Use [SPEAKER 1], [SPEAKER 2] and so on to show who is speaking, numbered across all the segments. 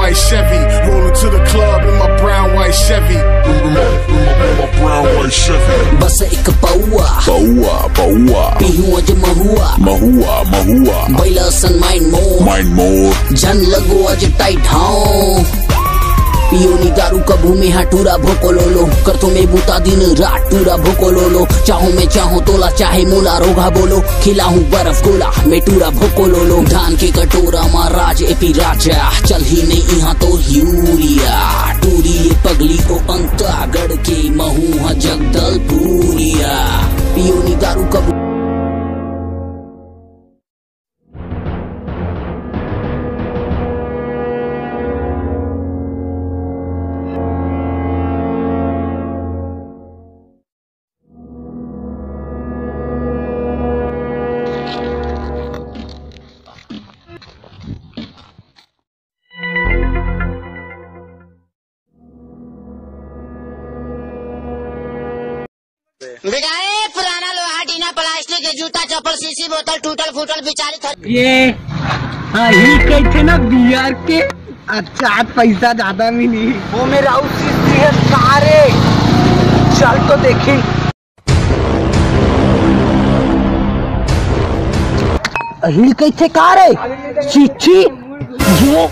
[SPEAKER 1] white Chevy, rolling to the club in my brown white Chevy. My brown white Chevy.
[SPEAKER 2] बस एक पौआ
[SPEAKER 1] पौआ पौआ
[SPEAKER 2] पीहू अज महुआ
[SPEAKER 1] महुआ महुआ
[SPEAKER 2] बैला सन माइंड मोर जन लगो अज टाइट हाँ पियोनी दारू कभू में हटूरा भोको लो कर तुम्हें बूता दिन रात टूरा भोको लो चाहूं मैं चाहूं तोला चाहे मोला रोगा बोलो खिलाऊं बर्फ गोला मैं टूरा भोको लो धान के कटोरा महाराज एपी राजा चल ही नहीं यहाँ तो यूरिया टूरी पगली को अंतागढ़ के महू जगदल पूरिया पियोनी दारू कभू
[SPEAKER 3] बिगाए पुराना लोहा टीना प्लास्टिक के जूता चप्पल शीशी बोतल टूटल फूटल बिचारी
[SPEAKER 4] ये ही कहते ना बिहार के अच्छा पैसा ज्यादा मिली वो मेरा है सारे चल तो देखें अहिल कहते का रे चीची ये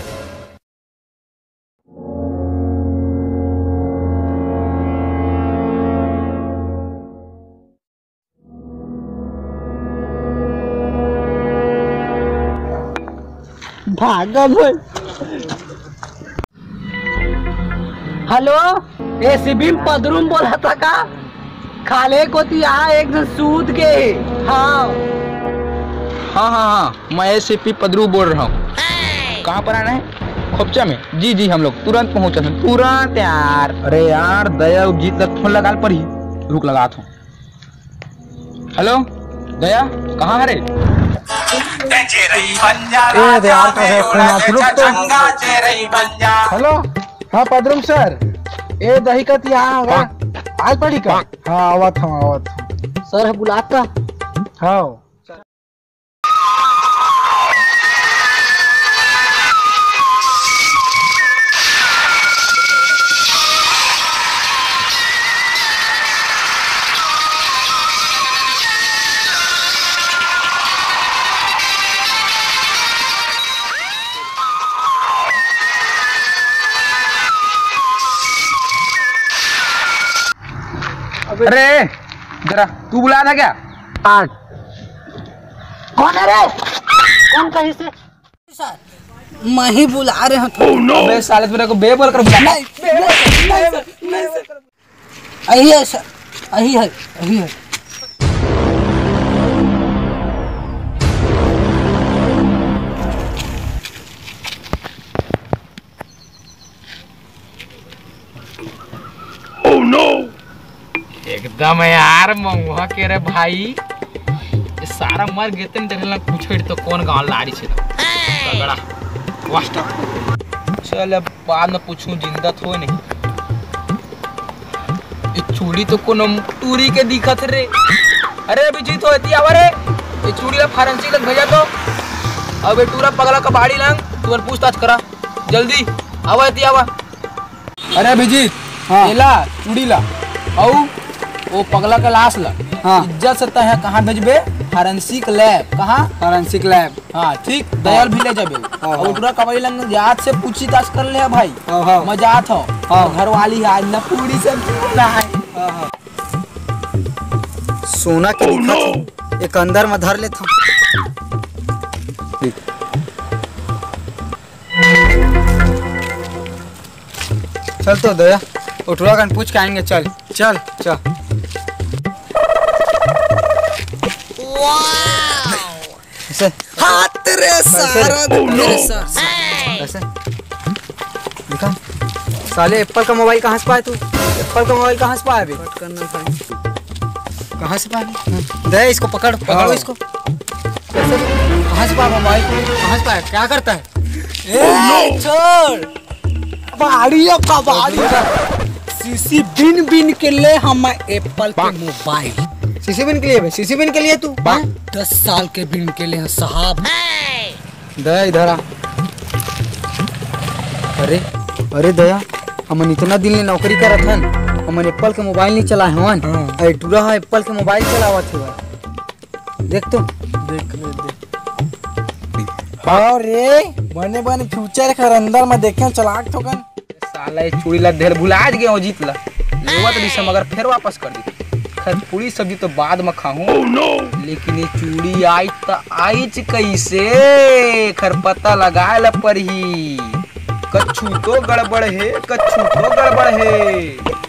[SPEAKER 4] भागा बोल हेलो ए सिबिम पदरूम बोला था का खाले को यहाँ एक दिन सूद के
[SPEAKER 5] हाँ मैं एसीपी पदरू बोल रहा हूँ कहाँ पर आना है खोपचा में जी हम लोग तुरंत पहुँचा था तुरंत यार अरे यार दया जीत तक फोन लगा पर ही रुक लगा था हेलो दया कहाँ है रे
[SPEAKER 4] हेलो हाँ पदरूम सर ए दही का यहाँ होगा आज पढ़ी का हाँ आवत सर बुलाता हाँ
[SPEAKER 5] अरे जरा तू बुलाया था क्या
[SPEAKER 4] कौन है रे कौन कहीं से
[SPEAKER 2] सर मैं ही बुला रहे हूँ
[SPEAKER 5] अबे साले मेरे को बे बोल कर बुला
[SPEAKER 2] यही है सर यही है
[SPEAKER 5] एकदम यार महुआ के रे भाई सारा मर गए पूछे तो कौन गाँव लाड़ी छे तगड़ा चल अब बाद में पूछूं जिंदा थो नहीं चूड़ी तो कोनो टूरी के दिखत रे अरे अभी जीत होती आवा रे ये चूड़ी ला फारेंसिक लग भेजा तो अब टूरा पगला का बाड़ी लंग तू पूछताछ करा जल्दी आवा अरे अभिजीत हाँ ला चूड़ी ला औ वो पगला का लाश ला हाँ इज्जत से तह कहाँ भेजबे फॉरेंसिक लैब कहाँ फॉरेंसिक लैब हाँ ठीक दयाल भी ले जाबे और पूरा कबई लंग याद से पूछताछ कर ले भाई मजात हो घर वाली आज ना पूरी सब
[SPEAKER 4] सोना के दिखत एक अंदर में धर लेता चल तो दया उठवा कर पूछ के आएंगे चल
[SPEAKER 2] हाथ रे सारा
[SPEAKER 4] ऐसे दिखा साले एप्पल का मोबाइल कहाँ से पाया तू एप्पल का मोबाइल कहाँ से पाया अभी कहाँ से पाया दे इसको पकड़ो इसको कहाँ से पाया मोबाइल कहाँ से पाया क्या करता है
[SPEAKER 2] छोड़ बाड़ी सीसी बिन के ले हम एप्पल के मोबाइल
[SPEAKER 4] सीसी बिन के लिए सीसी बिन के लिए तू
[SPEAKER 2] 10 साल के बिन के लिए साहब
[SPEAKER 4] दे इधर आ अरे अरे दया, हमन इतना दिन ले नौकरी करत हन, हमन एप्पल के मोबाइल नहीं चलाए हवन। अरे टूरा है एप्पल के मोबाइल चलावत है। देख तो देख
[SPEAKER 6] हाँ रे, बने बने फ्यूचर कर अंदर में देखे चलाक तो कन
[SPEAKER 5] साला ये चूड़ी ला ढेर भुला गए हो, जीत ला लेवत रही मगर फिर वापस कर दी। खैर पूरी सब्जी तो बाद में खाऊं, लेकिन ये चूड़ी आई तो आईच कैसे, खैर पता लगाए ला पर ही। कच्छू तो गड़बड़ है, कच्छू तो गड़बड़ है।